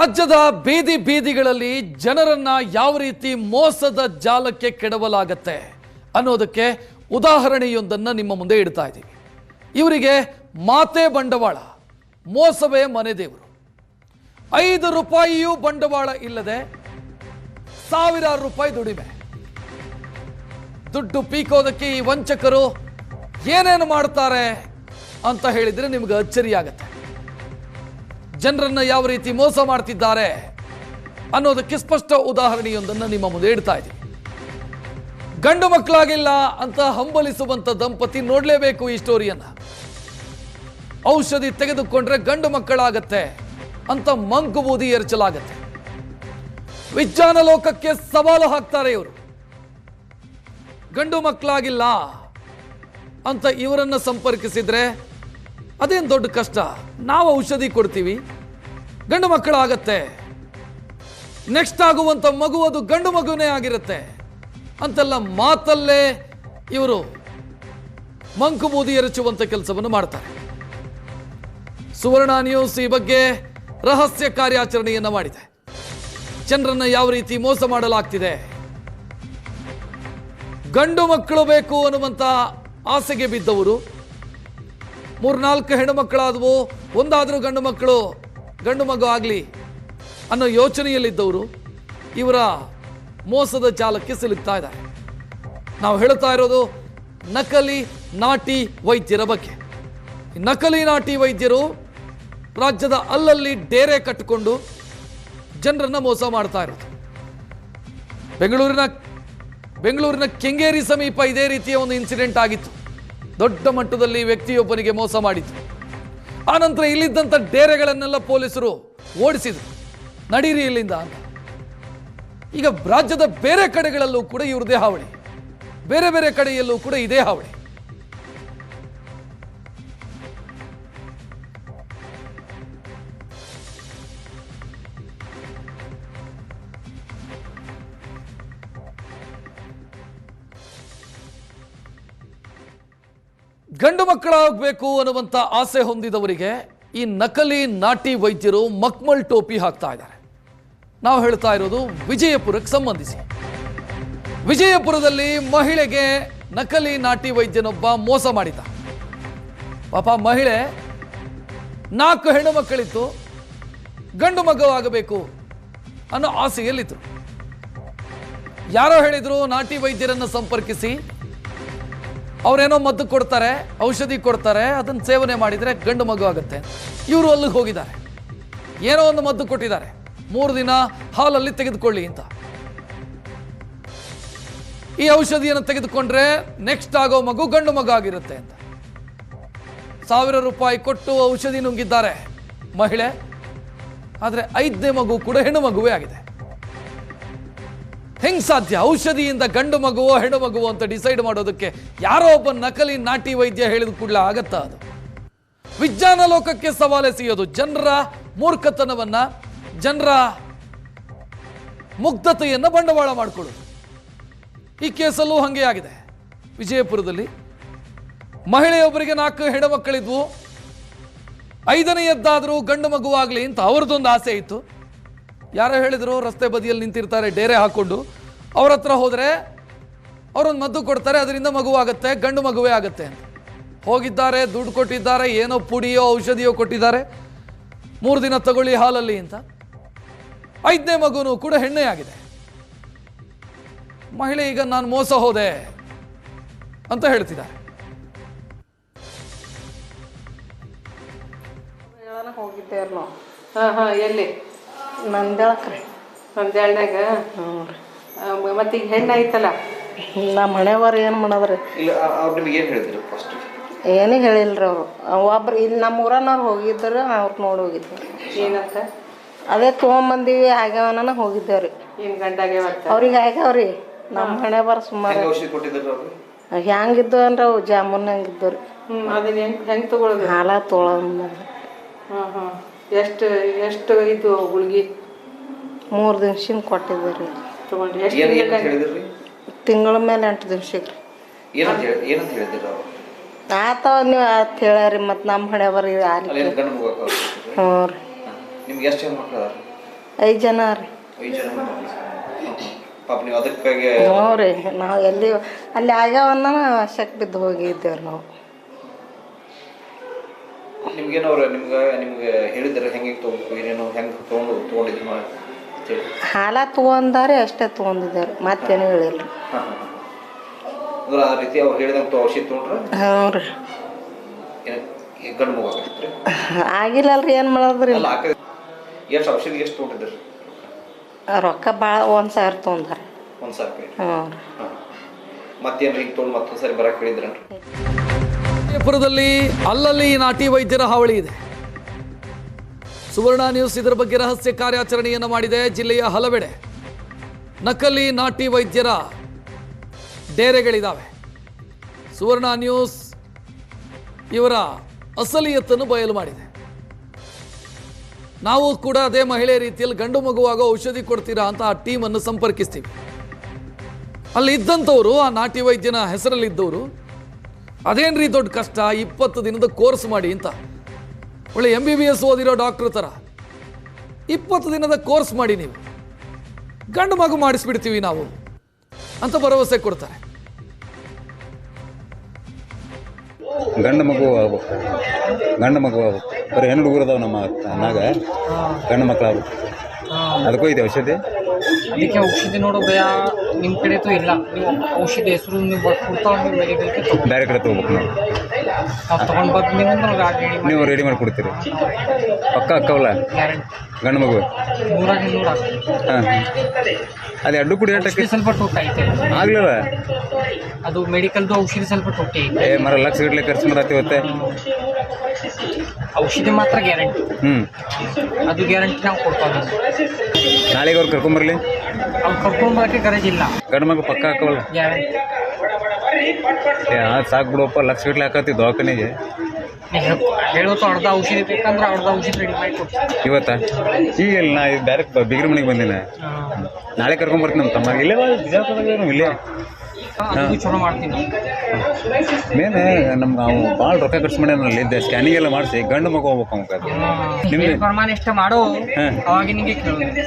ರಾಜ್ಯದ ಬೀದಿ ಬೀದಿಗಳಲ್ಲಿ ಜನರನ್ನ ಯಾವ ರೀತಿ ಮೋಸದ ಜಾಲಕ್ಕೆ ಕೆಡವಲಾಗತ್ತೆ ಅನ್ನೋದಕ್ಕೆ ಉದಾಹರಣೆಯೊಂದನ್ನು ನಿಮ್ಮ ಮುಂದೆ ಇಡ್ತಾ ಇದ್ದೀವಿ. ಇವರಿಗೆ ಮಾತೆ ಬಂಡವಾಳ, ಮೋಸವೇ ಮನೆ ದೇವರು. 5 ರೂಪಾಯಿಯೂ ಬಂಡವಾಳ ಇಲ್ಲದೆ ಸಾವಿರಾರು ರೂಪಾಯಿ ದುಡಿಮೆ. ದುಡ್ಡು ಪೀಕೋದಕ್ಕೆ ಈ ವಂಚಕರು ಏನೇನು ಮಾಡ್ತಾರೆ ಅಂತ ಹೇಳಿದ್ರೆ ನಿಮಗೆ ಅಚ್ಚರಿಯಾಗತ್ತೆ. ಜನರನ್ನ ಯಾವ ರೀತಿ ಮೋಸ ಮಾಡ್ತಿದ್ದಾರೆ ಅನ್ನೋದಕ್ಕೆ ಸ್ಪಷ್ಟ ಉದಾಹರಣೆಯೊಂದನ್ನು ನಿಮ್ಮ ಮುಂದೆ ಇಡ್ತಾ ಇದ್ದೀವಿ. ಗಂಡು ಮಕ್ಕಳಾಗಿಲ್ಲ ಅಂತ ಹಂಬಲಿಸುವಂತ ದಂಪತಿ ನೋಡಲೇಬೇಕು ಈ ಸ್ಟೋರಿಯನ್ನ. ಔಷಧಿ ತೆಗೆದುಕೊಂಡ್ರೆ ಗಂಡು ಮಕ್ಕಳಾಗತ್ತೆ ಅಂತ ಮಂಕು ಬೂದಿ ಎರಚಲಾಗತ್ತೆ. ವಿಜ್ಞಾನ ಲೋಕಕ್ಕೆ ಸವಾಲು ಹಾಕ್ತಾರೆ ಇವರು. ಗಂಡು ಮಕ್ಕಳಾಗಿಲ್ಲ ಅಂತ ಇವರನ್ನ ಸಂಪರ್ಕಿಸಿದ್ರೆ ಅದೇನು ದೊಡ್ಡ ಕಷ್ಟ, ನಾವು ಔಷಧಿ ಕೊಡ್ತೀವಿ, ಗಂಡು ಮಕ್ಕಳಾಗತ್ತೆ, ನೆಕ್ಸ್ಟ್ ಆಗುವಂತ ಮಗು ಅದು ಗಂಡು ಮಗುನೇ ಆಗಿರುತ್ತೆ ಅಂತೆಲ್ಲ ಮಾತಲ್ಲೇ ಇವರು ಮಂಕು ಬೂದಿ ಎರಚುವಂತ ಕೆಲಸವನ್ನು ಮಾಡ್ತಾರೆ. ಸುವರ್ಣ ನ್ಯೂಸ್ ಈ ಬಗ್ಗೆ ರಹಸ್ಯ ಕಾರ್ಯಾಚರಣೆಯನ್ನ ಮಾಡಿದೆ. ಜನರನ್ನ ಯಾವ ರೀತಿ ಮೋಸ ಮಾಡಲಾಗ್ತಿದೆ, ಗಂಡು ಮಕ್ಕಳು ಬೇಕು ಅನ್ನುವಂತ ಆಸೆಗೆ ಬಿದ್ದವರು, 3-4 ಹೆಣ್ಣು ಮಕ್ಕಳಾದವು, ಒಂದಾದರೂ ಗಂಡು ಮಗು ಆಗಲಿ ಅನ್ನೋ ಯೋಚನೆಯಲ್ಲಿದ್ದವರು ಇವರ ಮೋಸದ ಜಾಲಕ್ಕೆ ಸಿಲುಕ್ತಾ ಇದ್ದಾರೆ. ನಾವು ಹೇಳ್ತಾ ಇರೋದು ನಕಲಿ ನಾಟಿ ವೈದ್ಯರ ಬಗ್ಗೆ. ನಕಲಿ ನಾಟಿ ವೈದ್ಯರು ರಾಜ್ಯದ ಅಲ್ಲಲ್ಲಿ ಡೇರೆ ಕಟ್ಟಿಕೊಂಡು ಜನರನ್ನ ಮೋಸ ಮಾಡ್ತಾ ಇರೋದು. ಬೆಂಗಳೂರಿನ ಕೆಂಗೇರಿ ಸಮೀಪ ಇದೇ ರೀತಿಯ ಒಂದು ಇನ್ಸಿಡೆಂಟ್ ಆಗಿತ್ತು. ದೊಡ್ಡ ಮಟ್ಟದಲ್ಲಿ ವ್ಯಕ್ತಿಯೊಬ್ಬನಿಗೆ ಮೋಸ ಮಾಡಿತ್ತು. ಆನಂತರ ಇಲ್ಲಿದ್ದಂಥ ಡೇರೆಗಳನ್ನೆಲ್ಲ ಪೊಲೀಸರು ಓಡಿಸಿದ್ರು, ನಡೀರಿ ಇಲ್ಲಿಂದ ಅಂತ. ಈಗ ರಾಜ್ಯದ ಬೇರೆ ಕಡೆಗಳಲ್ಲೂ ಕೂಡ ಇವ್ರದೇ ಹಾವಳಿ, ಬೇರೆ ಬೇರೆ ಕಡೆಯಲ್ಲೂ ಕೂಡ ಇದೇ ಹಾವಳಿ. ಗಂಡು ಮಕ್ಕಳಾಗಬೇಕು ಅನ್ನುವಂಥ ಆಸೆ ಹೊಂದಿದವರಿಗೆ ಈ ನಕಲಿ ನಾಟಿ ವೈದ್ಯರು ಮಕ್ಮಲ್ ಟೋಪಿ ಹಾಕ್ತಾ ಇದ್ದಾರೆ. ನಾವು ಹೇಳ್ತಾ ಇರೋದು ವಿಜಯಪುರಕ್ಕೆ ಸಂಬಂಧಿಸಿ. ವಿಜಯಪುರದಲ್ಲಿ ಮಹಿಳೆಗೆ ನಕಲಿ ನಾಟಿ ವೈದ್ಯನೊಬ್ಬ ಮೋಸ ಮಾಡಿದ. ಪಾಪ ಮಹಿಳೆ 4 ಹೆಣ್ಣು ಮಕ್ಕಳಿತ್ತು, ಗಂಡು ಮಗು ಆಗಬೇಕು ಅನ್ನೋ ಆಸೆಯಲ್ಲಿತ್ತು. ಯಾರೋ ಹೇಳಿದ್ರು ನಾಟಿ ವೈದ್ಯರನ್ನು ಸಂಪರ್ಕಿಸಿ, ಅವರೇನೋ ಮದ್ದು ಕೊಡ್ತಾರೆ, ಔಷಧಿ ಕೊಡ್ತಾರೆ, ಅದನ್ನು ಸೇವನೆ ಮಾಡಿದರೆ ಗಂಡು ಮಗು ಆಗುತ್ತೆ. ಇವರು ಅಲ್ಲಿಗೆ ಹೋಗಿದ್ದಾರೆ, ಏನೋ ಒಂದು ಮದ್ದು ಕೊಟ್ಟಿದ್ದಾರೆ, 3 ದಿನ ಹಾಲಲ್ಲಿ ತೆಗೆದುಕೊಳ್ಳಿ ಅಂತ. ಈ ಔಷಧಿಯನ್ನು ತೆಗೆದುಕೊಂಡ್ರೆ ನೆಕ್ಸ್ಟ್ ಆಗೋ ಮಗು ಗಂಡು ಮಗು ಆಗಿರುತ್ತೆ ಅಂತ 1000 ರೂಪಾಯಿ ಕೊಟ್ಟು ಔಷಧಿ ನುಂಗಿದ್ದಾರೆ ಮಹಿಳೆ. ಆದರೆ 5ನೇ ಮಗು ಕೂಡ ಹೆಣ್ಣು ಮಗುವೇ ಆಗಿದೆ. ಹೆಂಗ್ ಸಾಧ್ಯ? ಔಷಧಿಯಿಂದ ಗಂಡು ಮಗುವೋ ಹೆಣ್ಣು ಮಗುವೋ ಅಂತ ಡಿಸೈಡ್ ಮಾಡೋದಕ್ಕೆ ಯಾರೋ ಒಬ್ಬ ನಕಲಿ ನಾಟಿ ವೈದ್ಯ ಹೇಳಿದ ಕೂಡಲೇ ಆಗತ್ತಾ? ಅದು ವಿಜ್ಞಾನ ಲೋಕಕ್ಕೆ ಸವಾಲೆಸೆಯೋದು, ಜನರ ಮೂರ್ಖತನವನ್ನ, ಜನರ ಮುಗ್ಧತೆಯನ್ನ ಬಂಡವಾಳ ಮಾಡಿಕೊಳ್ಳೋದು. ಈ ಕೇಸಲ್ಲೂ ಹಂಗೆ ಆಗಿದೆ. ವಿಜಯಪುರದಲ್ಲಿ ಮಹಿಳೆಯೊಬ್ಬರಿಗೆ 4 ಹೆಣ್ಣು ಮಕ್ಕಳಿದ್ವು, 5ನೇಯದ್ದಾದರೂ ಗಂಡು ಮಗುವಾಗಲಿ ಅಂತ ಅವ್ರದ್ದೊಂದು ಆಸೆ ಇತ್ತು. ಯಾರೋ ಹೇಳಿದ್ರು, ರಸ್ತೆ ಬದಿಯಲ್ಲಿ ನಿಂತಿರ್ತಾರೆ ಡೇರೆ ಹಾಕೊಂಡು, ಅವ್ರ ಹತ್ರ ಹೋದರೆ ಅವರೊಂದು ಮದ್ದು ಕೊಡ್ತಾರೆ, ಅದರಿಂದ ಮಗುವಾಗುತ್ತೆ, ಗಂಡು ಮಗುವೇ ಆಗುತ್ತೆ ಅಂತ ಹೋಗಿದ್ದಾರೆ. ದುಡ್ಡು ಕೊಟ್ಟಿದ್ದಾರೆ, ಏನೋ ಪುಡಿಯೋ ಔಷಧಿಯೋ ಕೊಟ್ಟಿದ್ದಾರೆ, 3 ದಿನ ತಗೊಳ್ಳಿ ಹಾಲಲ್ಲಿ ಅಂತ. 5ನೇ ಮಗುನೂ ಕೂಡ ಹೆಣ್ಣೇ ಆಗಿದೆ. ಮಹಿಳೆ ಈಗ ನಾನು ಮೋಸ ಹೋದೆ ಅಂತ ಹೇಳ್ತಿದ್ದಾರೆ. ಹೋಗಿದ್ದೇವ್ರಿ ನಾವು. ಎಲ್ಲಿ? ನಂದ್ಯಾಳ್ಕ್ರಿ. ನಂದ್ಯಾಳ್ನಾಗ? ಮತ್ತೆ ಈಗ ಹೆಣ್ಣು ಐತಲ್ಲ, ನಮ್ಮ ಮನೆಯವ್ರು ಏನು ಮಾಡದ್ರಿ? ಏನು ಹೇಳಿಲ್ರಿ ಅವರು. ಒಬ್ರು ಇಲ್ಲಿ ನಮ್ಮ ಊರನ್ನವ್ರು ಹೋಗಿದ್ರು, ಅವ್ರು ನೋಡಿ ಹೋಗಿದ್ರು. ಏನಂತ? ಅದೇ ತೊಗೊಂಬಂದಿವಿ ಆಗ್ಯಾವನ ಹೋಗಿದ್ದೇವ್ರಿ. ಏನು ಗಂಡಾಗೆ ಅವ್ರಿಗೆ ಆಗ್ಯಾವ್ರಿ. ನಮ್ಮ ಮನೆ ಬರ ಸುಮಾರು ಹೆಂಗಿದ್ದು ಅಂದ್ರೆ ಅವು ಜಾಮೂನ್ ಹೆಂಗಿದ್ದು ರೀ. ಅದನ್ನ ಹೆಂಗೆ ತಗೊಳ್ಳೋದು? ಹಾಲ ತೊಗೊಳೋದು. ಎಷ್ಟು ಇದು ಗುಳ್ಗಿ? 3 ದಿವ್ಸಿನ ಕೊಟ್ಟಿದ್ದೆ ರೀ. ತಗೊಂಡ್ರಿ? ಎಷ್ಟು ತಿಂಗಳ ಮೇಲೆ 8 ದಿವ್ಸಕ್ಕೆ ರೀ. ಆತವ ನೀವು ಅಂತ ಹೇಳ್ಯಾರಿ. ಮತ್ತು ನಮ್ಮ ಹಣೆ ಬರ್ರಿ ಹ್ಞೂ ರೀ. 5 ಜನ ರೀ. 5 ಜನ ಪಾಪ ನೀವು ಅದಕ್ಕಾಗಿ ಹ್ಞೂ ರೀ, ನಾವು ಎಲ್ಲಿ ಅಲ್ಲಿ ಆಗ್ಯಾವನ್ನ ಶಕ್ ಬಿದ್ದು ಹೋಗಿದ್ದೇವ್ರಿ ನಾವು. ನಿಮ್ಗೇನವ್ರು ನಿಮ್ಗೆ ಹೇಳಿದ್ರೆ ಹೆಂಗೆ ತೊಗೊಂಡು ಏನೇನು ಹೆಂಗೆ ತೊಗೊಂಡಿದ್ರು ಅಂತೇಳಿ? ಹಾಲ ತೊಗೊಂಡಾರೆ ಅಷ್ಟೇ ತೊಗೊಂಡಿದ್ದೇವ್ರಿ, ಮತ್ತೇನು ಹೇಳಿಲ್ಲ. ಹಾಂ ಹಾಂ ಅಂದ್ರೆ ಆ ರೀತಿ ಅವ್ರು ಹೇಳಿದಂಗೆ ಔಷಧಿ ತೊಗೊಂಡ್ರೆ? ಹ್ಞೂ ರೀ. ಏನು ಗಂಡು ಮಗು ಆಗೈತೆ ರೀ? ಆಗಿಲ್ಲಲ್ರಿ, ಏನು ಮಾಡೋದ್ರಿ. ಅಲ್ಲ ಎಷ್ಟು ಔಷಧಿಗೆ ಎಷ್ಟು ತೊಗೊಂಡಿದ್ರಿ? ರೊಕ್ಕ ಭಾಳ 1,000 ತೊಗೊಂಡಾರೆ. 1,000 ರೂಪಾಯಿ? ಹ್ಞೂ ರೀ. ಹಾಂ ಮತ್ತೇನು ಹಿಂಗೆ ತೊಗೊಂಡು ಮತ್ತೊಂದು ಸರಿ ಬರೋಕೆ ಹೇಳಿದ್ರೇನ್ರಿ? ವಿಜಯಪುರದಲ್ಲಿ ಅಲ್ಲಲ್ಲಿ ನಾಟಿ ವೈದ್ಯರ ಹಾವಳಿ ಇದೆ. ಸುವರ್ಣ ನ್ಯೂಸ್ ಇದರ ಬಗ್ಗೆ ರಹಸ್ಯ ಕಾರ್ಯಾಚರಣೆಯನ್ನು ಮಾಡಿದೆ. ಜಿಲ್ಲೆಯ ಹಲವೆಡೆ ನಕಲಿ ನಾಟಿ ವೈದ್ಯರ ಡೇರೆಗಳಿದ್ದಾವೆ. ಸುವರ್ಣ ನ್ಯೂಸ್ ಇವರ ಅಸಲಿಯತ್ತನ್ನು ಬಯಲು ಮಾಡಿದೆ. ನಾವು ಕೂಡ ಅದೇ ಮಹಿಳೆ ರೀತಿಯಲ್ಲಿ ಗಂಡು ಮಗುವಾಗ ಔಷಧಿ ಕೊಡ್ತೀರಾ ಅಂತ ಆ ಟೀಮನ್ನು ಸಂಪರ್ಕಿಸ್ತೀವಿ. ಅಲ್ಲಿ ಇದ್ದಂಥವರು, ಆ ನಾಟಿ ವೈದ್ಯನ ಹೆಸರಲ್ಲಿದ್ದವರು, ಅದೇನ್ರಿ ದೊಡ್ಡ ಕಷ್ಟ, 20 ದಿನದ ಕೋರ್ಸ್ ಮಾಡಿ ಅಂತ. ಒಳ್ಳೆ MBBS ಓದಿರೋ ಡಾಕ್ಟ್ರ್ ಥರ 20 ದಿನದ ಕೋರ್ಸ್ ಮಾಡಿ ನೀವು ಗಂಡು ಮಗು ಮಾಡಿಸ್ಬಿಡ್ತೀವಿ ನಾವು ಅಂತ ಭರವಸೆ ಕೊಡ್ತಾರೆ. ಗಂಡು ಮಗು ಆಗ್ಬೇಕು, ಗಂಡು ಮಗು ಆಗ್ಬೇಕು. ಬರೀ ಹೆಣ್ಣು ಹುಡುಗರದಾವ ನಮ್ಮ ಅನ್ನಾಗ, ಗಂಡು ಮಕ್ಳು ಆಗ್ಬೇಕು. ಅದಕ್ಕೂ ಇದೆ ಔಷಧಿ. ಅದಕ್ಕೆ ಔಷಧಿ ನೋಡೋ ಭಯ ನಿಮ್ಮ ಕಡೆ ಇಲ್ಲ. ನೀವು ಔಷಧಿ ಹೆಸರು ನೀವು ಕೊಡ್ತಾವ, ನೀವು ಬೇರೆ ಕಡೆ ತೊಗೋಬೇಕು. ನಾವು ತೊಗೊಂಡು ಬಂದು ನೀವು ರೆಡಿ ಮಾಡಿ ಕೊಡ್ತೀರಿ? ಪಕ್ಕ ಅಕ್ಕವಲ್ಲ ಗಂಡು ಮಗು? 100 ಹಾಂ, ಅದು ಎರಡು ಕೂಡ ಸ್ವಲ್ಪ ಟೊಟ್ಟ ಐತೆ. ಆಗ್ಲಿಲ್ಲ ಅದು ಮೆಡಿಕಲ್ದು ಔಷಧಿ ಸ್ವಲ್ಪ ಟೊಟ್ಟೆ ಐತೆ. ಮರ ಲಕ್ಷ ಗಟ್ಟಲೆ ಖರ್ಚು ಮಾಡತ್ತಿ ಇವತ್ತೆ. ಔಷಧಿ ಮಾತ್ರ ಗ್ಯಾರಂಟಿ. ಅದು ಗ್ಯಾರಂಟಿ ನಾವು ಕೊಡ್ತಾವೆ. ನಾಳೆಗೆ ಅವ್ರು ಕರ್ಕೊಂಬರ್ಲಿ? ಅವ್ರು ಕರ್ಕೊಂಬರೋಕ್ಕೆ ಗರಜಿಲ್ಲ. ಗಂಡು ಮಗು ಪಕ್ಕ ಹಾಕವಲ್ಲ ಗ್ಯಾರಂಟಿ. ಅದು ಸಾಕು ಬಿಡಪ್ಪ, ಲಕ್ಷ ಗಟ್ಟಲೆ ಹಾಕತ್ತಿ ದವಾಖಾನೆಗೆ. ಹೇಳೋದು ಅರ್ಧ ಔಷಧಿ ಬೇಕಂದ್ರೆ ಅರ್ಧ ಔಷಧಿ ರೆಡಿ ಮಾಡಿ ಕೊಡ್ತೀವಿ. ಇವತ್ತಾ? ಈಗ ನಾ ಡೈರೆಕ್ಟ್ ಬಿಗ್ರ ಮನೆಗೆ ಬಂದಿನ. ನಾಳೆ ಕರ್ಕೊಂಬರ್ತೀನಿ ನಮ್ಮ ತಮ್ಮ. ಇಲ್ಲೇ ಬಿಜಾಪುರದಾಗ ಇಲ್ಲೇ ಚಲೋ ಮಾಡ್ತೀನಿ. ಮೇನ್ ನಮ್ಗೆ ನಾವು ಭಾಳ ರೊಕ್ಕ ಖರ್ಚು ಮಾಡಿ ಇದ್ದೆ, ಸ್ಕ್ಯಾನಿಂಗ್ ಎಲ್ಲ ಮಾಡಿಸಿ ಗಂಡು ಮಗು ಹೋಗ್ಬೇಕು ಅವಾಗ. ನಿಮ್ದು ಪ್ರಮಾಣ ಎಷ್ಟು ಮಾಡೋ ಅವಾಗ ನಿಮಗೆ ಕೇಳೋದು.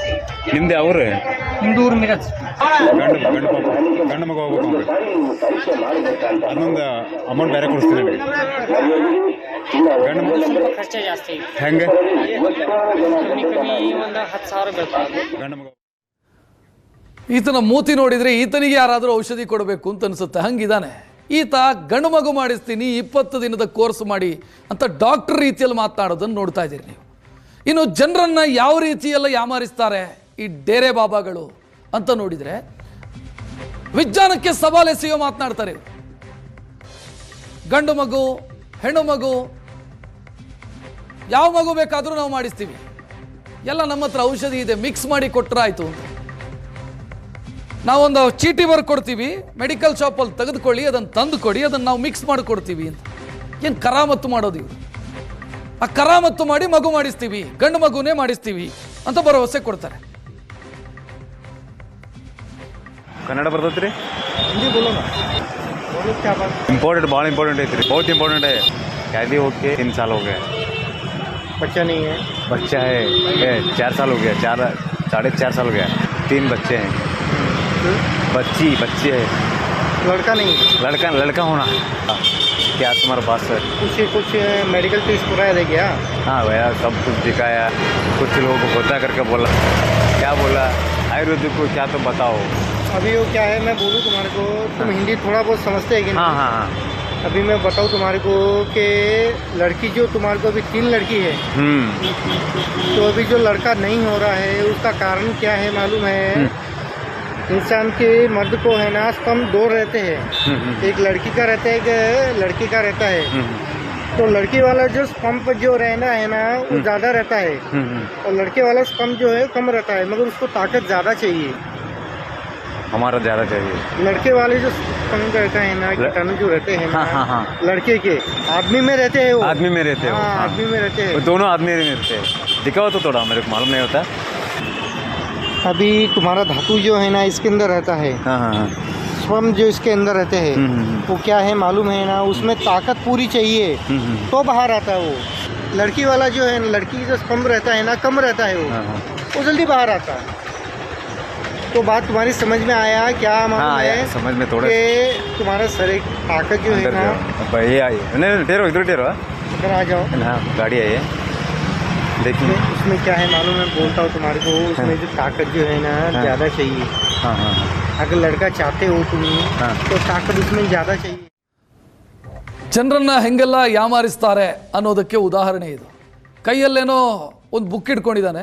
ನಿಮ್ದು ಅವ್ರು? ನಿಮ್ದು ಊರು ಮಿರಜ್. ಗಂಡು ಮಗು ಹೋಗ್ಬೇಕು ಅವ್ರಿಗೆ. ಅದೊಂದು ಅಮೌಂಟ್ ಬೇರೆ ಕೊಡಿಸ್ತೀನಿ ನಿಮಗೆ. ಗಂಡು ಮಗು ಸ್ವಲ್ಪ ಖರ್ಚು ಜಾಸ್ತಿ. ಹೆಂಗೆ? ಕಮ್ಮಿ ಒಂದು 10,000 ಬೇಕಾಗುತ್ತೆ ಗಂಡು ಮಗು. ಈತನ ಮೂತಿ ನೋಡಿದರೆ ಈತನಿಗೆ ಯಾರಾದರೂ ಔಷಧಿ ಕೊಡಬೇಕು ಅಂತ ಅನಿಸುತ್ತೆ. ಹಂಗಿದ್ದಾನೆ ಈತ. ಗಂಡು ಮಗು ಮಾಡಿಸ್ತೀನಿ 20 ದಿನದ ಕೋರ್ಸ್ ಮಾಡಿ ಅಂತ ಡಾಕ್ಟರ್ ರೀತಿಯಲ್ಲಿ ಮಾತನಾಡೋದನ್ನು ನೋಡ್ತಾ ಇದ್ದೀರಿ ನೀವು. ಇನ್ನು ಜನರನ್ನು ಯಾವ ರೀತಿಯೆಲ್ಲ ಯಾಮಾರಿಸ್ತಾರೆ ಈ ಡೇರೆ ಬಾಬಾಗಳು ಅಂತ ನೋಡಿದರೆ, ವಿಜ್ಞಾನಕ್ಕೆ ಸವಾಲೆಸೆಯೋ ಮಾತನಾಡ್ತಾರೆ ಇವರು. ಗಂಡು ಮಗು, ಹೆಣ್ಣು ಮಗು, ಯಾವ ಮಗು ಬೇಕಾದರೂ ನಾವು ಮಾಡಿಸ್ತೀವಿ, ಎಲ್ಲ ನಮ್ಮ ಹತ್ರ ಔಷಧಿ ಇದೆ, ಮಿಕ್ಸ್ ಮಾಡಿ ಕೊಟ್ಟರಾಯ್ತು ಅಂತ. ನಾವೊಂದು ಚೀಟಿ ಬರ್ದು ಕೊಡ್ತೀವಿ, ಮೆಡಿಕಲ್ ಶಾಪಲ್ಲಿ ತೆಗೆದುಕೊಳ್ಳಿ, ಅದನ್ನು ತಂದು ಕೊಡಿ, ಅದನ್ನು ನಾವು ಮಿಕ್ಸ್ ಮಾಡಿಕೊಡ್ತೀವಿ ಅಂತ. ಏನು ಕರಾಮತ್ತು ಮಾಡೋದು ಇವರು. ಆ ಕರಾಮತ್ತು ಮಾಡಿ ಮಗು ಮಾಡಿಸ್ತೀವಿ, ಗಂಡು ಮಗುನೇ ಮಾಡಿಸ್ತೀವಿ ಅಂತ ಭರವಸೆ ಕೊಡ್ತಾರೆ. ಕನ್ನಡ ಬರ್ತೈತ್ರಿ? इंपॉर्टेंट बहुत इंपॉर्टेंट है, बहुत इंपॉर्टेंट है। कैदी होके 3 साल हो गए, बच्चा नहीं है। बच्चा है 4 साल हो गया, 4.5 साल हो गया, 3 बच्चे हैं। बच्ची है, लड़का नहीं है। लड़का होना। क्या तुम्हारे पास है? कुछ मेडिकल टेस्ट कराया था क्या? हाँ भैया, सब कुछ दिखाया। कुछ लोगों को होता करके बोला, क्या बोला आयुर्वेदिक को, क्या तो बताओ। अभी वो क्या है, मैं बोलूँ तुम्हारे को, तुम हिंदी थोड़ा बहुत समझते हैं कि नहीं? हाँ हाँ हाँ। अभी मैं बताऊँ तुम्हारे को कि लड़की जो तुम्हारे को अभी 3 लड़की है, तो अभी जो लड़का नहीं हो रहा है उसका कारण क्या है मालूम है? इंसान के मर्द को है ना स्पर्म 2 रहते हैं, एक लड़की का रहता है, एक लड़की का रहता है। तो लड़की वाला जो स्पर्म जो रहना है ना वो ज़्यादा रहता है, और लड़के वाला स्पर्म जो है कम रहता है, मगर उसको ताकत ज़्यादा चाहिए। हमारा ज़्यादा चाहिए। लड़के वाले जो स्पर्म रहता है ना, कीटाणु जो रहते हैं ना, हाँ। लड़के के आदमी में रहते हैं, वो आदमी में रहते हो? हाँ, आदमी में रहते हैं। दोनों आदमी में रहते हैं। दिखाओ तो थोड़ा, मेरे को मालूम नहीं होता। अभी तुम्हारा धातु जो है ना इसके अंदर रहता है, हाँ हाँ हाँ। स्पर्म जो इसके अंदर रहते हैं वो क्या है मालूम है ना, उसमें ताकत पूरी चाहिए तो बाहर आता है वो। लड़की वाला जो है, लड़की का जो स्पर्म रहता है ना कम रहता है वो, वो जल्दी बाहर आता है। तो बात तुम्हारी समझ में आया क्या मालूम हाँ, आया, है समझ में थोड़ा कि तुम्हारा शरीर ताकत जो है ना, ये आई नहीं ठहरो इधर ठहरो इधर आ जाओ। हाँ गाड़ी आई है देखिए उसमें क्या है मालूम है, बोलता हूँ तुम्हारे को, उसमें जो ताकत जो है ना ज़्यादा चाहिए। हाँ हाँ अगर लड़का चाहते हो तुम हाँ। तो ताकत उसमें ज़्यादा चाहिए। ಜನರನ್ನ ಹೆಂಗೆಲ್ಲ ಯಾಮಾರಿಸ್ತಾರೆ ಅನ್ನೋದಕ್ಕೆ ಉದಾಹರಣೆ ಇದು. ಕೈಯಲ್ಲೇನೋ ಒಂದು ಬುಕ್ ಇಟ್ಕೊಂಡಿದ್ದಾನೆ,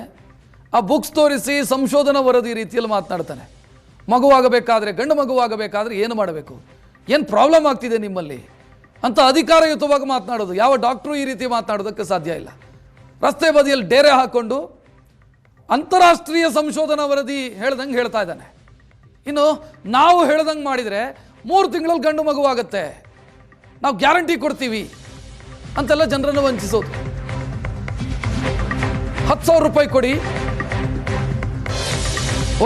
ಆ ಬುಕ್ಸ್ ತೋರಿಸಿ ಸಂಶೋಧನಾ ವರದಿ ರೀತಿಯಲ್ಲಿ ಮಾತನಾಡ್ತಾನೆ. ಮಗುವಾಗಬೇಕಾದ್ರೆ, ಗಂಡು ಮಗುವಾಗಬೇಕಾದ್ರೆ ಏನು ಮಾಡಬೇಕು, ಏನು ಪ್ರಾಬ್ಲಮ್ ಆಗ್ತಿದೆ ನಿಮ್ಮಲ್ಲಿ ಅಂತ ಅಧಿಕಾರಯುತವಾಗಿ ಮಾತನಾಡೋದು. ಯಾವ ಡಾಕ್ಟ್ರು ಈ ರೀತಿ ಮಾತನಾಡೋದಕ್ಕೆ ಸಾಧ್ಯ ಇಲ್ಲ. ರಸ್ತೆ ಬದಿಯಲ್ಲಿ ಡೇರೆ ಹಾಕ್ಕೊಂಡು ಅಂತಾರಾಷ್ಟ್ರೀಯ ಸಂಶೋಧನಾ ವರದಿ ಹೇಳ್ದಂಗೆ ಹೇಳ್ತಾ ಇದ್ದಾನೆ. ಇನ್ನು ನಾವು ಹೇಳ್ದಂಗೆ ಮಾಡಿದರೆ 3 ತಿಂಗಳಲ್ಲಿ ಗಂಡು ಮಗುವಾಗುತ್ತೆ, ನಾವು ಗ್ಯಾರಂಟಿ ಕೊಡ್ತೀವಿ ಅಂತೆಲ್ಲ ಜನರನ್ನು ವಂಚಿಸೋದು. 10,000 ರೂಪಾಯಿ ಕೊಡಿ,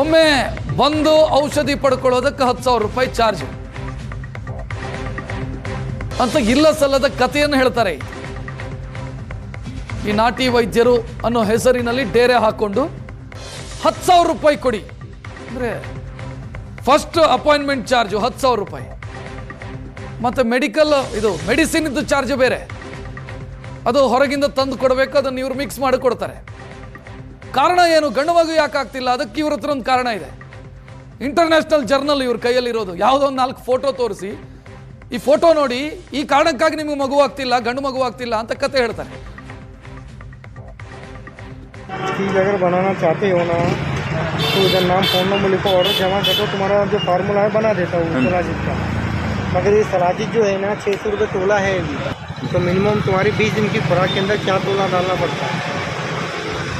ಒಮ್ಮೆ ಬಂದು ಔಷಧಿ ಪಡ್ಕೊಳ್ಳೋದಕ್ಕೆ 10,000 ರೂಪಾಯಿ ಚಾರ್ಜ್ ಅಂತ ಇಲ್ಲ ಸಲ್ಲದ ಕಥೆಯನ್ನು ಹೇಳ್ತಾರೆ. ಈ ನಾಟಿ ವೈದ್ಯರು ಅನ್ನೋ ಹೆಸರಿನಲ್ಲಿ ಡೇರೆ ಹಾಕೊಂಡು 10,000 ರೂಪಾಯಿ ಕೊಡಿ ಅಂದರೆ ಫಸ್ಟ್ ಅಪಾಯಿಂಟ್ಮೆಂಟ್ ಚಾರ್ಜು 10,000 ರೂಪಾಯಿ, ಮತ್ತು ಮೆಡಿಸಿನ್ ಇದ್ದು ಚಾರ್ಜ್ ಬೇರೆ, ಅದು ಹೊರಗಿಂದ ತಂದು ಕೊಡಬೇಕು, ಅದನ್ನು ಇವರು ಮಿಕ್ಸ್ ಮಾಡಿ ಕೊಡ್ತಾರೆ. ಕಾರಣ ಏನು, ಗಂಡು ಮಗು ಯಾಕೆ ಆಗ್ತಿಲ್ಲ, ಅದಕ್ಕೆ ಇವ್ರ ಹತ್ರ ಒಂದು ಕಾರಣ ಇದೆ. ಇಂಟರ್ನ್ಯಾಷನಲ್ ಜರ್ನಲ್ ಇವ್ರ ಕೈಯಲ್ಲಿರೋದು, ಯಾವುದೋ ಒಂದು 4 ಫೋಟೋ ತೋರಿಸಿ, ಈ ಫೋಟೋ ನೋಡಿ ಈ ಕಾರಣಕ್ಕಾಗಿ ನಿಮಗೆ ಮಗು ಆಗ್ತಿಲ್ಲ, ಗಂಡು ಮಗು ಆಗ್ತಿಲ್ಲ ಅಂತ ಕತೆ ಹೇಳ್ತಾರೆ. चीज़ अगर बनाना चाहते हो ना तो उधर नाम फ़ोन नंबर लिखो, ऑर्डर जमा करो, तुम्हारा जो फार्मूला है बना देता हूँ सलाजित का। मगर ये सलाजित जो है ना 600 रुपये तोला है अभी, तो मिनिमम तुम्हारी 20 दिन की खुराक के अंदर 4 तोला डालना पड़ता है।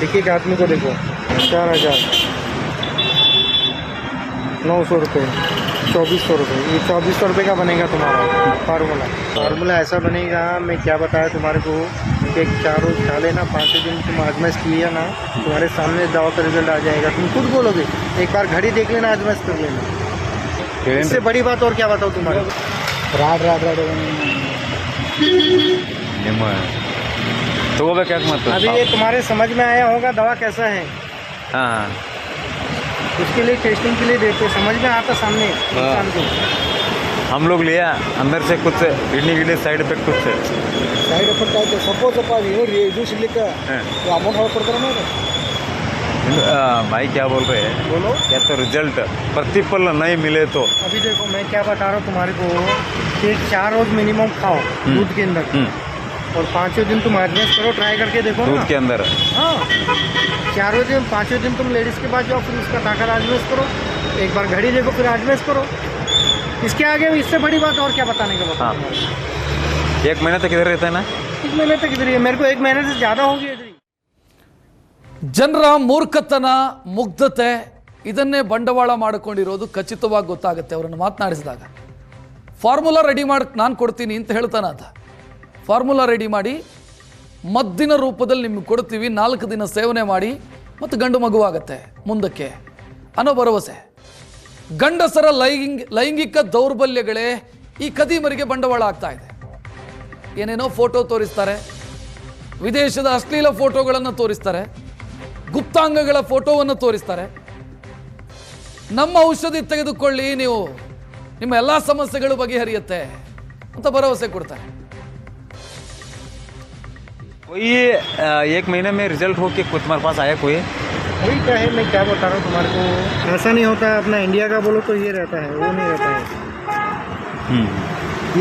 एक आदमी को देखो 4,000, 900 रुपये, 2,400 रुपये, ये 2,400 रुपये का बनेगा तुम्हारा फार्मूला ऐसा बनेगा। मैं क्या बताया तुम्हारे को, एक 4 रोज खा लेना, 5 दिन तुम आजमाइश किया ना, तुम्हारे सामने दवा का रिजल्ट आ जाएगा। तुम खुद बोलोगे, एक बार घड़ी देख लेना, आजमाइश कर लेना। इससे बड़ी बात और क्या बताओ तुम्हारे ತಗೋಬೇಕಾಗಿ ಮತ್ತೆ अभी ये तुम्हारे समझ में आया होगा दवा कैसा है, हाँ हाँ उसके लिए टेस्टिंग के लिए देते, समझ में आता सामने इंसान को। हम लोग लिया अंदर से कुछ गिरने के लिए साइड इफेक्ट कुछ ಸೈಡ್ ಎಫೆಕ್ಟ್ ಆಯಿತು. ಸಪೋಸ್ ಅಪ್ಪ ಏನು ಜ್ಯೂಸ್ ಇಡ್ಲಿಕ್ಕೆ ಅಮೌಂಟ್ ಹೊರ ಕೊಡ್ತಾರೆ ನೋಡಿ. भाई क्या बोल रहे हैं, बोलो क्या तो रिजल्ट प्रतिफल नहीं मिले तो अभी देखो मैं क्या बता रहा हूँ तुम्हारे को कि 4 रोज मिनिमम खाओ दूध के अंदर, और 5वें दिन तुम आजमाइश करो, ट्राई करके देखो दूध ना। के अंदर हाँ 4वें दिन 5वें दिन तुम लेडीज़ के पास जाओ, फिर उसका ताकत आजमाइश करो, एक बार घड़ी देखो, फिर आजमाइश करो। इसके आगे इससे बड़ी बात और क्या बताने का बता। हाँ 1 महीने तक इधर रहता है ना, 1 महीने तक इधर ही है, मेरे को 1 महीने से ज़्यादा हो गया इधर ही। ಜನರ ಮೂರ್ಖತನ, ಮುಗ್ಧತೆ ಇದನ್ನೇ ಬಂಡವಾಳ ಮಾಡಿಕೊಂಡಿರೋದು ಖಚಿತವಾಗಿ ಗೊತ್ತಾಗುತ್ತೆ ಅವರನ್ನು ಮಾತನಾಡಿಸಿದಾಗ. ಫಾರ್ಮುಲಾ ರೆಡಿ ಮಾಡಿ ನಾನು ಕೊಡ್ತೀನಿ ಅಂತ ಹೇಳ್ತಾನೆ ಆತ. ಫಾರ್ಮುಲಾ ರೆಡಿ ಮಾಡಿ ಮದ್ದಿನ ರೂಪದಲ್ಲಿ ನಿಮ್ಗೆ ಕೊಡ್ತೀವಿ, 4 ದಿನ ಸೇವನೆ ಮಾಡಿ ಮತ್ತು ಗಂಡು ಮಗುವಾಗತ್ತೆ ಮುಂದಕ್ಕೆ ಅನ್ನೋ ಭರವಸೆ. ಗಂಡಸರ ಲೈಂಗಿಕ ದೌರ್ಬಲ್ಯಗಳೇ ಈ ಕದಿಮರಿಗೆ ಬಂಡವಾಳ ಆಗ್ತಾ ಇದೆ. ಏನೇನೋ ಫೋಟೋ ತೋರಿಸ್ತಾರೆ, ವಿದೇಶದ ಅಶ್ಲೀಲ ಫೋಟೋಗಳನ್ನು ತೋರಿಸ್ತಾರೆ, ಗುಪ್ತಾಂಗಗಳ ಫೋಟೋವನ್ನು ತೋರಿಸ್ತಾರೆ. ನಮ್ಮ ಔಷಧಿ ತೆಗೆದುಕೊಳ್ಳಿ, ನೀವು ನಿಮ್ಮ ಎಲ್ಲ ಸಮಸ್ಯೆಗಳು ಬಗೆಹರಿಯುತ್ತೆ ಅಂತ ಭರವಸೆ ಕೊಡ್ತಾರೆ. कोई 1 महीने में रिजल्ट हो के तुम्हारे पास आया कोई? वही क्या है, मैं क्या बता रहा हूँ तुम्हारे को, ऐसा नहीं होता है। अपना इंडिया का बोलो तो ये रहता है, वो नहीं रहता है।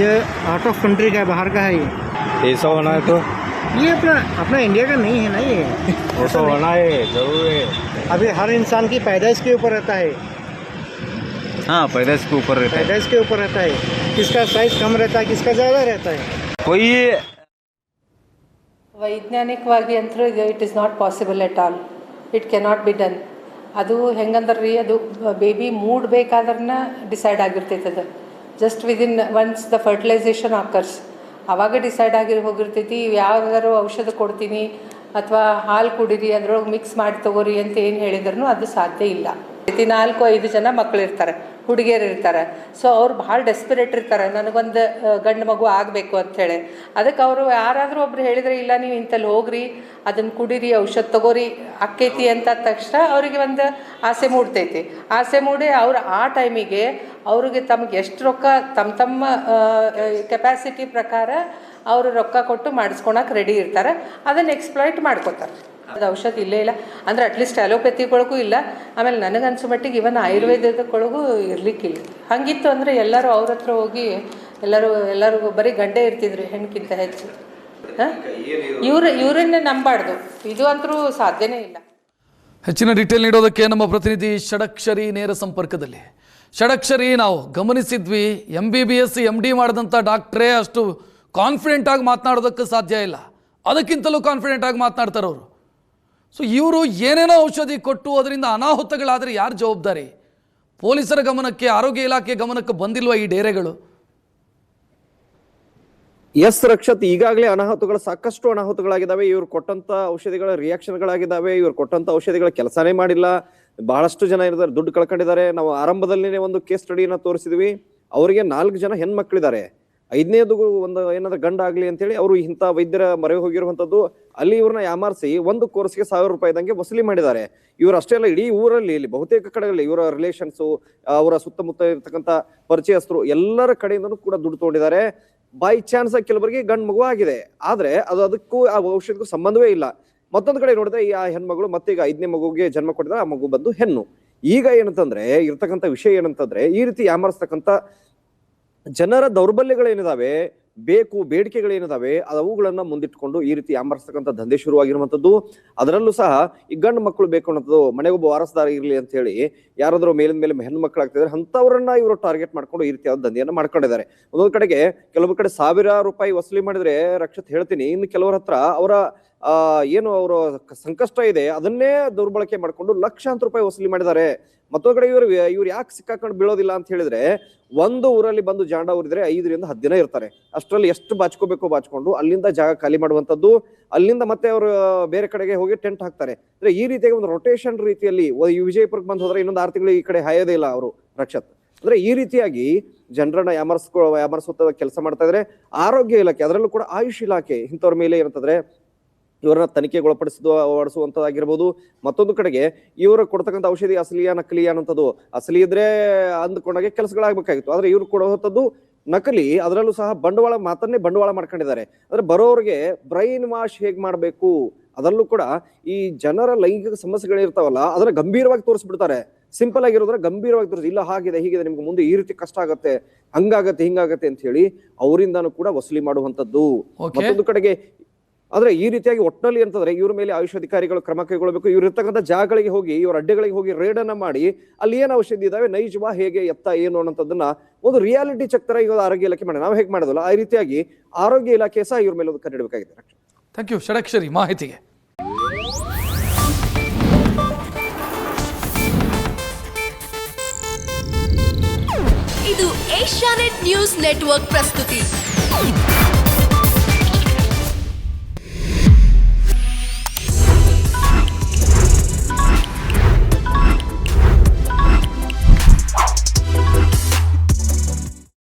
ये आउट ऑफ कंट्री का है, बाहर का है। ये ऐसा होना है तो ये अपना इंडिया का नहीं है ना, ये ऐसा होना है जरूर है। अभी हर इंसान की पैदाइश के ऊपर रहता है, हाँ पैदाइश के ऊपर रहता है, पैदाइश के ऊपर रहता है, किसका साइज कम रहता है, किसका ज़्यादा रहता है। कोई ವೈಜ್ಞಾನಿಕವಾಗಿ ಅಂತೂ it is not possible at all, it cannot be done. ಅದು ಹೆಂಗಂದ್ರೆ ರೀ, ಅದು ಬೇಬಿ ಮೂಡ್ ಬೇಕಾದ್ರನ್ನ ಡಿಸೈಡ್ ಆಗಿರ್ತೈತೆ. ಅದು just within once the fertilization occurs, ಆವಾಗ ಡಿಸೈಡ್ ಹೋಗಿರ್ತೈತಿ. ಯಾವ್ದಾದ್ರು ಔಷಧ ಕೊಡ್ತೀನಿ ಅಥವಾ ಹಾಲು ಕುಡೀರಿ, ಅದ್ರೊಳಗೆ ಮಿಕ್ಸ್ ಮಾಡಿ ತಗೋರಿ ಅಂತ ಏನು ಹೇಳಿದ್ರು ಅದು ಸಾಧ್ಯ ಇಲ್ಲ. 4-5 ಜನ ಮಕ್ಕಳಿರ್ತಾರೆ, ಹುಡುಗಿಯರು ಇರ್ತಾರೆ. ಸೊ ಅವ್ರು ಭಾಳ ಡೆಸ್ಪಿರೇಟ್ ಇರ್ತಾರೆ, ನನಗೊಂದು ಗಂಡು ಮಗು ಆಗಬೇಕು ಅಂಥೇಳಿ. ಅದಕ್ಕೆ ಅವರು ಯಾರಾದರೂ ಒಬ್ರು ಹೇಳಿದರೆ ಇಲ್ಲ ನೀವು ಇಂಥಲ್ಲಿ ಹೋಗ್ರಿ, ಅದನ್ನು ಕುಡೀರಿ, ಔಷಧ ತಗೋರಿ, ಆಕ್ಕೈತಿ ಅಂತ ತಕ್ಷಣ ಅವರಿಗೆ ಒಂದು ಆಸೆ ಮೂಡ್ತೈತಿ. ಆಸೆ ಮೂಡಿ ಅವ್ರು ಆ ಟೈಮಿಗೆ ಅವ್ರಿಗೆ ತಮಗೆ ಎಷ್ಟು ರೊಕ್ಕ ತಮ್ಮ ಕೆಪಾಸಿಟಿ ಪ್ರಕಾರ ಅವರು ರೊಕ್ಕ ಕೊಟ್ಟು ಮಾಡಿಸ್ಕೊಳಕ್ಕೆ ರೆಡಿ ಇರ್ತಾರೆ. ಅದನ್ನು ಎಕ್ಸ್ಪ್ಲಾಯ್ಟ್ ಮಾಡ್ಕೋತಾರೆ. ಅದು ಔಷಧ ಇಲ್ಲೇ ಇಲ್ಲ ಅಂದರೆ ಅಟ್ಲೀಸ್ಟ್ ಅಲೋಪತಿಗೊಳಗೂ ಇಲ್ಲ. ಆಮೇಲೆ ನನಗನ್ಸೋ ಮಟ್ಟಿಗೆ ಇವನ್ ಆಯುರ್ವೇದದೊಳಗೂ ಇರಲಿಕ್ಕಿಲ್ಲ. ಹಾಗಿತ್ತು ಅಂದರೆ ಎಲ್ಲರೂ ಅವ್ರ ಹತ್ರ ಹೋಗಿ ಎಲ್ಲರೂ ಬರೀ ಗಂಡೇ ಇರ್ತಿದ್ರು ಹೆಣ್ಣಿಗಿಂತ ಹೆಚ್ಚು. ಇವ್ರನ್ನೇ ನಂಬಾರ್ದು, ಇದು ಅಂತೂ ಸಾಧ್ಯನೇ ಇಲ್ಲ. ಹೆಚ್ಚಿನ ಡೀಟೇಲ್ ನೀಡೋದಕ್ಕೆ ನಮ್ಮ ಪ್ರತಿನಿಧಿ ಷಡಕ್ಷರಿ ನೇರ ಸಂಪರ್ಕದಲ್ಲಿ. ಷಡಕ್ಷರಿ, ನಾವು ಗಮನಿಸಿದ್ವಿ MBBS MD ಮಾಡಿದಂಥ ಡಾಕ್ಟ್ರೇ ಅಷ್ಟು ಕಾನ್ಫಿಡೆಂಟ್ ಆಗಿ ಮಾತನಾಡೋದಕ್ಕೆ ಸಾಧ್ಯ ಇಲ್ಲ, ಅದಕ್ಕಿಂತಲೂ ಕಾನ್ಫಿಡೆಂಟ್ ಆಗಿ ಮಾತನಾಡ್ತಾರೆ ಅವರು. ಸೊ ಇವರು ಏನೇನೋ ಔಷಧಿ ಕೊಟ್ಟು ಅದರಿಂದ ಅನಾಹುತಗಳಾದರೆ ಯಾರು ಜವಾಬ್ದಾರಿ? ಪೊಲೀಸರ ಗಮನಕ್ಕೆ, ಆರೋಗ್ಯ ಇಲಾಖೆ ಗಮನಕ್ಕೆ ಬಂದಿಲ್ವಾ ಈ ಡೇರೆಗಳು? ಎಸ್ ರಕ್ಷತ್, ಈಗಾಗಲೇ ಸಾಕಷ್ಟು ಅನಾಹುತಗಳಾಗಿದ್ದಾವೆ. ಇವ್ರು ಕೊಟ್ಟಂತ ಔಷಧಿಗಳ ರಿಯಾಕ್ಷನ್ಗಳಾಗಿದ್ದಾವೆ. ಇವ್ರು ಕೊಟ್ಟಂತ ಔಷಧಿಗಳ ಕೆಲಸನೇ ಮಾಡಿಲ್ಲ. ಬಹಳಷ್ಟು ಜನ ಇದ್ದಾರೆ, ದುಡ್ಡು ಕಳ್ಕೊಂಡಿದ್ದಾರೆ. ನಾವು ಆರಂಭದಲ್ಲಿನೇ ಒಂದು ಕೇಸ್ ಸ್ಟಡಿನ ತೋರಿಸಿದ್ವಿ. ಅವರಿಗೆ 4 ಜನ ಹೆಣ್ಮಕ್ಳಿದ್ದಾರೆ. 5ನೇದು ಒಂದು ಏನಾದ್ರು ಗಂಡ ಆಗ್ಲಿ ಅಂತೇಳಿ ಅವರು ಇಂಥ ವೈದ್ಯರ ಮೊರೆ ಹೋಗಿರುವಂತದ್ದು. ಅಲ್ಲಿ ಇವ್ರನ್ನ ಯಾಮಾರಿಸಿ ಒಂದು ಕೋರ್ಸ್ಗೆ 1000 ರೂಪಾಯಿದಂಗೆ ವಸೂಲಿ ಮಾಡಿದ್ದಾರೆ. ಇವರು ಅಷ್ಟೇ ಅಲ್ಲ, ಇಡೀ ಊರಲ್ಲಿ ಇಲ್ಲಿ ಬಹುತೇಕ ಕಡೆಗಳಲ್ಲಿ ಇವರ ರಿಲೇಷನ್ಸು, ಅವರ ಸುತ್ತಮುತ್ತ ಇರ್ತಕ್ಕಂಥ ಪರಿಚಯಸ್ಥರು ಎಲ್ಲರ ಕಡೆಯಿಂದನೂ ಕೂಡ ದುಡ್ಡು ತಗೊಂಡಿದ್ದಾರೆ. ಬೈ ಚಾನ್ಸ್ ಕೆಲವರಿಗೆ ಗಂಡು ಮಗು ಆಗಿದೆ, ಆದ್ರೆ ಅದಕ್ಕೂ ಆ ಔಷಧಿಗೂ ಸಂಬಂಧವೇ ಇಲ್ಲ. ಮತ್ತೊಂದು ಕಡೆ ನೋಡಿದ್ರೆ ಈ ಆ ಹೆಣ್ಮಗಳು ಮತ್ತೆ ಈಗ 5ನೇ ಮಗುಗೆ ಜನ್ಮ ಕೊಟ್ಟಿದ್ರೆ ಆ ಮಗು ಬಂದು ಹೆಣ್ಣು. ಈಗ ಏನಂತಂದ್ರೆ ಇರ್ತಕ್ಕಂಥ ವಿಷಯ ಏನಂತಂದ್ರೆ ಈ ರೀತಿ ಯಾಮರಿಸ್ತಕ್ಕಂಥ ಜನರ ದೌರ್ಬಲ್ಯಗಳೇನಿದಾವೆ, ಬೇಡಿಕೆಗಳೇನಿದಾವೆ, ಅವುಗಳನ್ನ ಮುಂದಿಟ್ಕೊಂಡು ಈ ರೀತಿ ಯಾಮರಿಸ್ತಕ್ಕಂಥ ದಂಧೆ ಶುರುವಾಗಿರುವಂತದ್ದು. ಅದರಲ್ಲೂ ಸಹ ಈ ಗಂಡು ಮಕ್ಕಳು ಬೇಕು ಅನ್ನೋದು, ಮನೆಗೊಬ್ಬ ವಾರಸದಾರ ಇರ್ಲಿ ಅಂತ ಹೇಳಿ ಯಾರಾದ್ರೂ ಮೇಲಿನ ಮೇಲೆ ಹೆಣ್ಣು ಮಕ್ಕಳಾಗ್ತಿದ್ದಾರೆ ಅಂತವ್ರನ್ನ ಇವರು ಟಾರ್ಗೆಟ್ ಮಾಡ್ಕೊಂಡು ಈ ರೀತಿಯಾದ ದಂಧೆಯನ್ನ ಮಾಡ್ಕೊಂಡಿದ್ದಾರೆ. ಒಂದೊಂದು ಕಡೆಗೆ ಕೆಲವು ಕಡೆ 1000 ರೂಪಾಯಿ ವಸೂಲಿ ಮಾಡಿದ್ರೆ ರಕ್ಷತ್ ಹೇಳ್ತೀನಿ, ಇನ್ನು ಕೆಲವರ ಹತ್ರ ಅವರ ಏನು ಅವರ ಸಂಕಷ್ಟ ಇದೆ ಅದನ್ನೇ ದುರ್ಬಳಕೆ ಮಾಡ್ಕೊಂಡು ಲಕ್ಷಾಂತರ ರೂಪಾಯಿ ವಸೂಲಿ ಮಾಡಿದ್ದಾರೆ. ಮತ್ತೊಂದು ಕಡೆ ಇವ್ರು ಯಾಕೆ ಸಿಕ್ಕಾಕೊಂಡು ಬೀಳೋದಿಲ್ಲ ಅಂತ ಹೇಳಿದ್ರೆ, ಒಂದು ಊರಲ್ಲಿ ಬಂದು ಜಾಂಡ ಊರಿದ್ರೆ 5 ರಿಂದ 10 ದಿನ ಇರ್ತಾರೆ. ಅಷ್ಟರಲ್ಲಿ ಎಷ್ಟು ಬಾಚ್ಕೋಬೇಕು ಬಾಚ್ಕೊಂಡು ಅಲ್ಲಿಂದ ಜಾಗ ಖಾಲಿ ಮಾಡುವಂತದ್ದು. ಅಲ್ಲಿಂದ ಮತ್ತೆ ಅವರು ಬೇರೆ ಕಡೆಗೆ ಹೋಗಿ ಟೆಂಟ್ ಹಾಕ್ತಾರೆ. ಅಂದ್ರೆ ಈ ರೀತಿಯಾಗಿ ಒಂದು ರೊಟೇಷನ್ ರೀತಿಯಲ್ಲಿ ವಿಜಯಪುರಕ್ಕೆ ಬಂದು ಹೋದ್ರೆ ಇನ್ನೊಂದು 6 ತಿಂಗಳು ಈ ಕಡೆ ಹಾಯೋದೇ ಇಲ್ಲ ಅವರು ರಕ್ಷತ್. ಅಂದ್ರೆ ಈ ರೀತಿಯಾಗಿ ಜನರನ್ನ ಯಾಮರಿಸುತ್ತ ಕೆಲಸ ಮಾಡ್ತಾ ಇದ್ರೆ ಆರೋಗ್ಯ ಇಲಾಖೆ, ಅದರಲ್ಲೂ ಕೂಡ ಆಯುಷ್ ಇಲಾಖೆ ಇಂಥವ್ರ ಮೇಲೆ ಏನಂತಂದ್ರೆ ಇವರನ್ನ ತನಿಖೆಗೊಳಪಡಿಸುವಂತದ್ದಾಗಿರ್ಬೋದು. ಮತ್ತೊಂದು ಕಡೆಗೆ ಇವರು ಕೊಡ್ತಕ್ಕಂಥ ಔಷಧಿ ಅಸಲಿಯಾ ನಕಲಿಯಾ ಅನ್ನೋಂಥದ್ದು, ಅಸಲಿ ಇದ್ರೆ ಅಂದ್ಕೊಂಡಾಗೆ ಕೆಲಸಗಳಾಗಬೇಕಾಗಿತ್ತು, ಆದ್ರೆ ಇವ್ರು ಕೊಡುವಂಥದ್ದು ನಕಲಿ. ಅದರಲ್ಲೂ ಸಹ ಮಾತನ್ನೇ ಬಂಡವಾಳ ಮಾಡ್ಕೊಂಡಿದ್ದಾರೆ. ಅಂದ್ರೆ ಬರೋರಿಗೆ ಬ್ರೈನ್ ವಾಶ್ ಹೇಗ್ ಮಾಡ್ಬೇಕು, ಅದರಲ್ಲೂ ಕೂಡ ಈ ಜನರ ಲೈಂಗಿಕ ಸಮಸ್ಯೆಗಳಿರ್ತಾವಲ್ಲ ಅದನ್ನ ಗಂಭೀರವಾಗಿ ತೋರಿಸ್ಬಿಡ್ತಾರೆ. ಸಿಂಪಲ್ ಆಗಿರೋದ್ರ ಗಂಭೀರವಾಗಿ ತೋರಿಸಿ, ಇಲ್ಲ ಹಾಗಿದೆ ಹೀಗಿದೆ, ನಿಮ್ಗೆ ಮುಂದೆ ಈ ರೀತಿ ಕಷ್ಟ ಆಗತ್ತೆ, ಹಂಗಾಗತ್ತೆ ಹಿಂಗಾಗತ್ತೆ ಅಂತ ಹೇಳಿ ಅವರಿಂದಾನು ಕೂಡ ವಸೂಲಿ ಮಾಡುವಂತದ್ದು. ಮತ್ತೊಂದು ಕಡೆಗೆ ಆದ್ರೆ ಈ ರೀತಿಯಾಗಿ ಒಟ್ಟಿನಲ್ಲಿ ಅಂತಂದ್ರೆ ಇವ್ರ ಮೇಲೆ ಆಯುಷ್ ಅಧಿಕಾರಿಗಳು ಕ್ರಮ ಕೈಗೊಳ್ಳಬೇಕು. ಇವ್ರು ಇರ್ತಕ್ಕಂಥ ಜಾಗಗಳಿಗೆ ಹೋಗಿ, ಇವ್ರ ಅಡ್ಡೆಗಳಿಗೆ ಹೋಗಿ ರೇಡ್ ಅನ್ನ ಮಾಡಿ ಅಲ್ಲಿ ಏನ್ ಔಷಧಿ ಇದಾವೆ, ನೈಜವಾ ಹೇಗೆ ಎತ್ತ ಏನು ಅನ್ನೋದನ್ನ ಒಂದು ರಿಯಾಲಿಟಿ ಚೆಕ್ ತರ ಈಗ ಆರೋಗ್ಯ ಇಲಾಖೆ ಮಾಡಿ ನಾವು ಹೇಗೆ ಮಾಡೋದಲ್ಲ ಆ ರೀತಿಯಾಗಿ ಆರೋಗ್ಯ ಇಲಾಖೆ ಸಹ ಇವ್ರ ಮೇಲೆ ಒಂದು ಕಣ್ಣಿಡಬೇಕಾಗಿದೆ. ಥ್ಯಾಂಕ್ ಯು ಷಡಕ್ಷರಿ ಮಾಹಿತಿಗೆ. ಇದು ಏಷ್ಯಾನೆಟ್ ನ್ಯೂಸ್ ನೆಟ್ವರ್ಕ್ ಪ್ರಸ್ತುತಿ.